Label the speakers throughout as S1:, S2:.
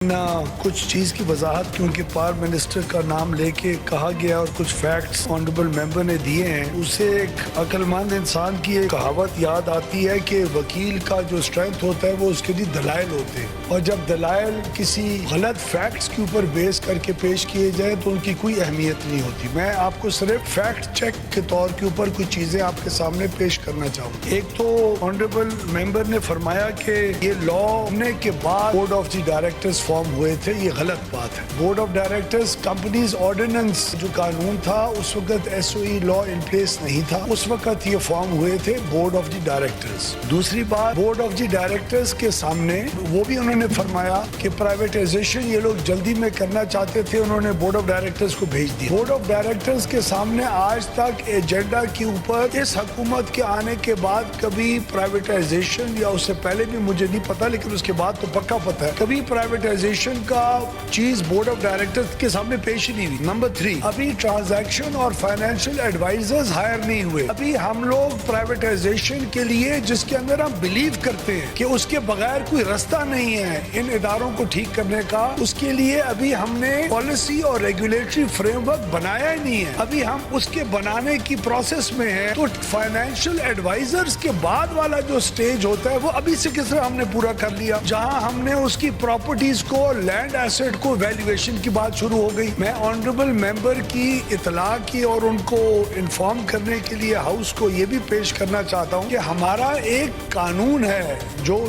S1: کچھ چیز کی وضاحت کیونکہ پار منسٹر کا نام لے کے کہا گیا اور کچھ فیکٹس آنریبل ممبر نے دیے ہیں، اسے ایک عقل مند انسان کی ایک کہاوت یاد آتی ہے کہ وکیل کا جو اسٹرینتھ ہوتا ہے وہ اس کے لیے دلائل ہوتے ہیں، اور جب دلائل کسی غلط فیکٹس کے اوپر بیس کر کے پیش کیے جائیں تو ان کی کوئی اہمیت نہیں ہوتی۔ میں آپ کو صرف فیکٹ چیک کے طور کے اوپر کچھ چیزیں آپ کے سامنے پیش کرنا چاہوں گا۔ ایک تو آنریبل ممبر نے فرمایا کہ یہ لا ہونے کے بعد board of the directors form ہوئے تھے، یہ غلط بات ہے۔ Board of directors companies ordinance جو قانون تھا اس وقت S O E law in place نہیں تھا، اس وقت یہ فارم ہوئے تھے بورڈ آف دی ڈائریکٹرز۔ دوسری بات، بورڈ آف دی ڈائریکٹرز کے سامنے وہ بھی انہوں نے فرمایا کہ پرائیویٹائزیشن یہ لوگ جلدی میں کرنا چاہتے تھے، انہوں نے بورڈ آف ڈائریکٹرز کو بھیج دیا۔ بورڈ آف ڈائریکٹرز کے سامنے آج تک ایجنڈا کے اوپر اس حکومت کے آنے کے بعد کبھی پرائیویٹائزیشن، یا اس سے پہلے بھی مجھے نہیں پتا لیکن اس کے بعد تو پکا پتہ ہے، کبھی پرائیویٹائزیشن کا چیز بورڈ آف ڈائریکٹرز کے سامنے پیش ہی نہیں ہوئی۔ نمبر 3، ابھی ٹرانزیکشن اور فائنینشیل ایڈوائزرز ہائر نہیں ہوئے۔ ابھی ہم لوگ پرائیویٹائزیشن کے لیے جس کے اندر ہم بلیو کرتے ہیں کہ اس کے بغیر کوئی رستہ نہیں ہے ان اداروں کو ٹھیک کرنے کا، اس کے لیے ابھی ہم نے پالیسی اور ریگولیٹری فریم ورک بنایا ہی نہیں ہے، ابھی ہم اس کے بنانے کی پروسیس میں ہیں۔ تو فائنینشیل ایڈوائزرز کے بعد والا جو سٹیج ہوتا ہے وہ ابھی سے کس طرح ہم نے پورا کر لیا، جہاں ہم نے اس کی پراپرٹیز کو، لینڈ ایسٹ کو ویلیویشن کی بات شروع ہو گئی۔ میں آنریبل ممبر کی اطلاع کی اور ان کو انفارم کرنے کے لیے ہاؤس کو یہ بھی پیش کرنا چاہتا ہوں کہ ہمارا ایک قانون ہے جو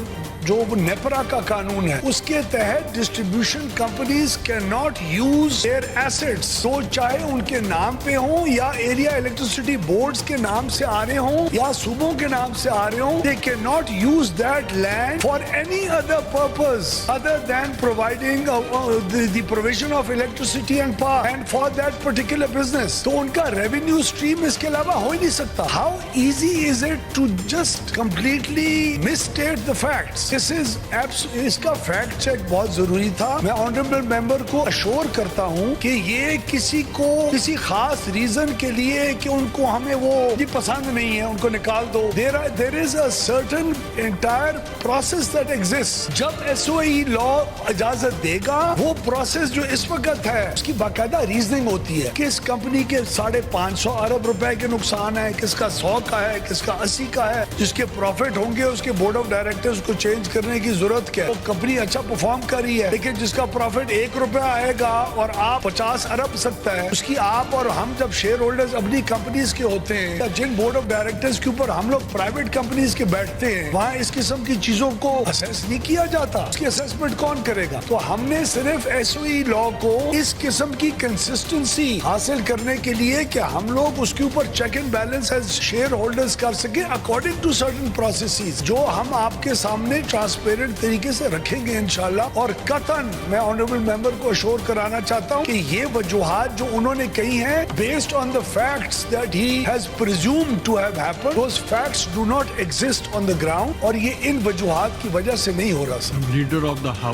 S1: نیپرا کا قانون ہے، اس کے تحت distribution companies can not use their assets, تو چاہے ان کے نام پہ ہوں یا ایریا الیکٹریسٹی بورڈز کے نام سے آ رہے ہوں یا صوبوں کے نام سے آ رہے ہوں، they cannot use that land for any other purpose other than providing the provision of electricity and power and for that particular business۔ تو ان کا ریونیو اسٹریم اس کے علاوہ ہو ہی نہیں سکتا۔ How easy is it to just completely misstate the facts؟ اس کا fact check بہت ضروری تھا۔ میں آنریبل ممبر کو اشور کرتا ہوں کہ یہ کسی کو کسی خاص ریزن کے لیے کہ ان کو ہمیں وہ پسند نہیں ہے ان کو نکال دو۔ There is a certain entire process that exists۔ جب ایس او ای لا اجازت دے گا، وہ پروسیس جو اس وقت ہے اس کی باقاعدہ ریزننگ ہوتی ہے، کس کمپنی کے 550 ارب روپے کے نقصان ہے، کس کا 100 کا ہے، کس کا 80 کا ہے، جس کے پروفٹ ہوں گے اس کے بورڈ آف ڈائریکٹرز کو چینج کرنے کی ضرورت کیا ہے۔ وہ کمپنی اچھا پرفارم کر رہی ہے لیکن جس کا پروفٹ 1 روپیہ آئے گا اور آپ 50 ارب سکتا ہے، اس کی آپ اور ہم جب شیئر ہولڈرز اپنی کمپنیز کے ہوتے ہیں یا جن بورڈ آف ڈائریکٹرز کے اوپر ہم لوگ پرائیویٹ کمپنیز کے بیٹھتے ہیں، وہاں اس قسم کی چیزوں کو اسیس نہیں کیا جاتا۔ اس کی اسیسمنٹ کون کرے گا؟ تو ہم نے صرف ایس او ای لا کو اس قسم کی کنسسٹنسی حاصل کرنے کے لیے کہ ہم لوگ اس کے اوپر check and balance as share holders کر سکیں اکارڈنگ ٹو سرٹن پروسیسز، جو ہم آپ کے سامنے ٹرانسپیرنٹ طریقے سے رکھیں گے انشاءاللہ۔ اور قطعاً میں آنریبل ممبر کو اشور کرانا چاہتا ہوں کہ یہ وجوہات جو انہوں نے کہی ہیں based on the facts that he has presumed to have happened, those facts do not exist on the ground, اور یہ ان وجوہات کی وجہ سے نہیں ہو رہا۔
S2: Leader of the house